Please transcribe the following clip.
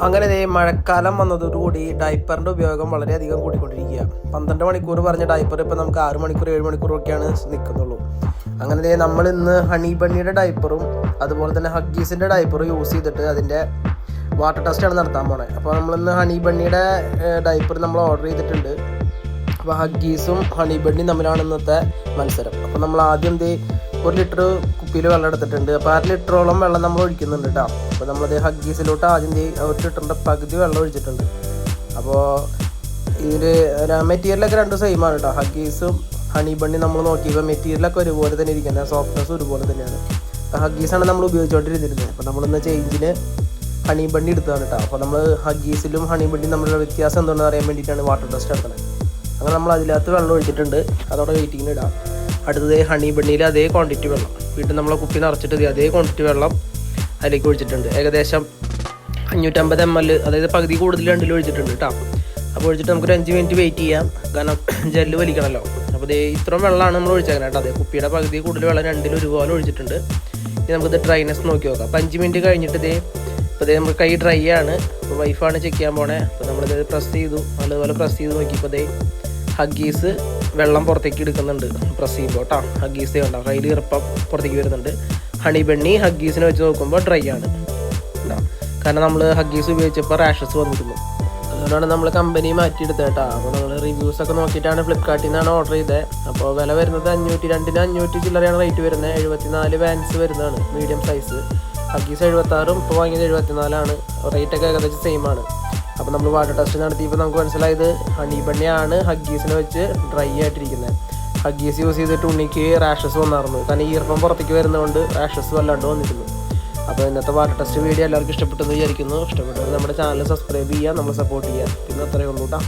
അങ്ങനെ മഴക്കാലം വന്നതോടുകൂടി ഡയപ്പറിൻ്റെ ഉപയോഗം വളരെയധികം കൂടിക്കൊണ്ടിരിക്കുക. 12 മണിക്കൂർ പറഞ്ഞ ഡയപ്പർ ഇപ്പോൾ നമുക്ക് 6 മണിക്കൂർ 7 മണിക്കൂറൊക്കെയാണ് നിൽക്കുന്നുള്ളൂ. അങ്ങനെ നമ്മൾ ഇന്ന് ഹണി ബണ്ണിയുടെ ഡയപ്പറും അതുപോലെ തന്നെ ഹഗ്ഗീസിൻ്റെ ഡയപ്പറും യൂസ് ചെയ്തിട്ട് അതിൻ്റെ വാട്ടർ ടെസ്റ്റാണ് നടത്താൻ പോണത്. അപ്പോൾ നമ്മളിന്ന് ഹണി ബണ്ണിയുടെ ഡയപ്പർ നമ്മൾ ഓർഡർ ചെയ്തിട്ടുണ്ട്. അപ്പോൾ ഹഗ്ഗീസും ഹണി ബണ്ണിയും തമ്മിലാണ് ഇന്നത്തെ മത്സരം. അപ്പോൾ നമ്മൾ ആദ്യം 1 ലിറ്റർ കുപ്പിയിൽ വെള്ളം എടുത്തിട്ടുണ്ട്. അപ്പോൾ 1/2 ലിറ്ററോളം വെള്ളം നമ്മൾ ഒഴിക്കുന്നുണ്ട് കേട്ടോ. അപ്പോൾ നമ്മളത് ഹഗ്ഗീസിലോട്ട് ആദ്യം 1 ലിറ്ററിൻ്റെ പകുതി വെള്ളം ഒഴിച്ചിട്ടുണ്ട്. അപ്പോൾ ഇതിൽ മെറ്റീരിയലൊക്കെ 2 സെയിമാണ് കേട്ടോ. ഹഗ്ഗീസും ഹണി ബണ്ണി നമ്മൾ നോക്കിയപ്പോൾ മെറ്റീരിയലൊക്കെ ഒരുപോലെ തന്നെ ഇരിക്കുന്നത്, സോഫ്റ്റ്നെസ് ഒരുപോലെ തന്നെയാണ്. അപ്പോൾ ഹഗ്ഗീസാണ് നമ്മൾ ഉപയോഗിച്ചുകൊണ്ടിരുന്നത്. അപ്പോൾ നമ്മളിന്ന് ചേഞ്ചിന് ഹണി ബണ്ണി എടുത്തതാണ് കേട്ടോ. അപ്പോൾ നമ്മൾ ഹഗ്ഗീസിലും ഹണി ബണ്ണിയും തമ്മിലുള്ള വ്യത്യാസം എന്താണെന്ന് അറിയാൻ വേണ്ടിയിട്ടാണ് വാട്ടർ ടെസ്റ്റ് നടത്തുന്നത്. അങ്ങനെ നമ്മൾ അതിനകത്ത് വെള്ളം ഒഴിച്ചിട്ടുണ്ട്. അതോടെ വെയിറ്റിങ്ങിന് ഇടാം. അടുത്തത് ഹണി ബണ്ണിയിൽ അതേ ക്വാണ്ടിറ്റി വെള്ളം വീട്ടിൽ നമ്മളെ കുപ്പി നിറച്ചിട്ട് അതേ ക്വാണ്ടിറ്റി വെള്ളം അതിലേക്ക് ഒഴിച്ചിട്ടുണ്ട്. ഏകദേശം 550 ml, അതായത് പകുതി കൂടുതൽ 2 ഒഴിച്ചിട്ടുണ്ട് കേട്ടോ. അപ്പോൾ ഒഴിച്ചിട്ട് നമുക്കൊരു 5 മിനിറ്റ് വെയിറ്റ് ചെയ്യാം, കാരണം ജെല്ല് വലിക്കണമല്ലോ. അപ്പോൾ ഇത്രയും വെള്ളമാണ് നമ്മൾ ഒഴിച്ചേക്കണം കേട്ടോ. അതെ, കുപ്പിയുടെ പകുതി കൂടുതൽ വെള്ളം 2 ഒരുപോലെ ഒഴിച്ചിട്ടുണ്ട്. ഇനി നമുക്കിത് ഡ്രൈനെസ് നോക്കി നോക്കാം. അപ്പോൾ 5 മിനിറ്റ് കഴിഞ്ഞിട്ട് ഇപ്പോൾ നമുക്ക് കൈ ഡ്രൈ ആണ്. അപ്പോൾ വൈഫാണ് ചെക്ക് ചെയ്യാൻ പോണേ. അപ്പോൾ നമ്മളിത് പ്രസ് ചെയ്തു, നല്ലതുപോലെ പ്രസ് ചെയ്ത് നോക്കിയപ്പോൾ ഹഗ്ഗീസ് വെള്ളം പുറത്തേക്ക് എടുക്കുന്നുണ്ട് പ്രസ് ചെയ്യുമ്പോൾ കേട്ടോ. ഹഗ്ഗീസ് ഉണ്ടാവും, കയ്യിൽ ഈർപ്പം പുറത്തേക്ക് വരുന്നുണ്ട്. ഹണി ബണ്ണി ഹഗ്ഗീസിനെ വെച്ച് നോക്കുമ്പോൾ ഡ്രൈ ആണ്. കാരണം നമ്മൾ ഹഗ്ഗീസ് ഉപയോഗിച്ചപ്പോൾ റാഷസ് വന്നിരുന്നു. അതുകൊണ്ടാണ് നമ്മൾ കമ്പനി മാറ്റിയെടുത്തത് കേട്ടോ. അപ്പോൾ നമ്മൾ റിവ്യൂസൊക്കെ നോക്കിയിട്ടാണ് ഫ്ലിപ്കാർട്ടിൽ നിന്നാണ് ഓർഡർ ചെയ്തത്. അപ്പോൾ വില വരുന്നത് 500 ചില്ലറയാണ് റേറ്റ് വരുന്നത്. 74 വാൻസ് വരുന്നതാണ് മീഡിയം സൈസ്. ഹഗ്ഗീസ് 76, ഇപ്പോൾ വാങ്ങിയത് 74ആണ്. റേറ്റൊക്കെ ഏകദേശം സെയിം ആണ്. അപ്പോൾ നമ്മൾ വാട്ടർ ടെസ്റ്റ് നടത്തിയപ്പോൾ നമുക്ക് മനസ്സിലായത് ഹണി ബണ്ണിയാണ് ഹഗ്ഗീസിനെ വെച്ച് ഡ്രൈ ആയിട്ടിരിക്കുന്നത്. ഹഗ്ഗീസ് യൂസ് ചെയ്തിട്ട് ഉണ്ണിക്ക് റാഷസ് വന്നായിരുന്നു. കാരണം ഈർപ്പം പുറത്തേക്ക് വരുന്നതുകൊണ്ട് റാഷസ് വല്ലാണ്ട് വന്നിരുന്നു. അപ്പോൾ ഇന്നത്തെ വാട്ടർ ടെസ്റ്റ് വീഡിയോ എല്ലാവർക്കും ഇഷ്ടപ്പെട്ടെന്ന് വിചാരിക്കുന്നു. ഇഷ്ടപ്പെട്ടവർ നമ്മുടെ ചാനൽ സബ്സ്ക്രൈബ് ചെയ്യുക, നമ്മൾ സപ്പോർട്ട് ചെയ്യുക. പിന്നെ അത്രയേ ഉള്ളൂ കേട്ടോ.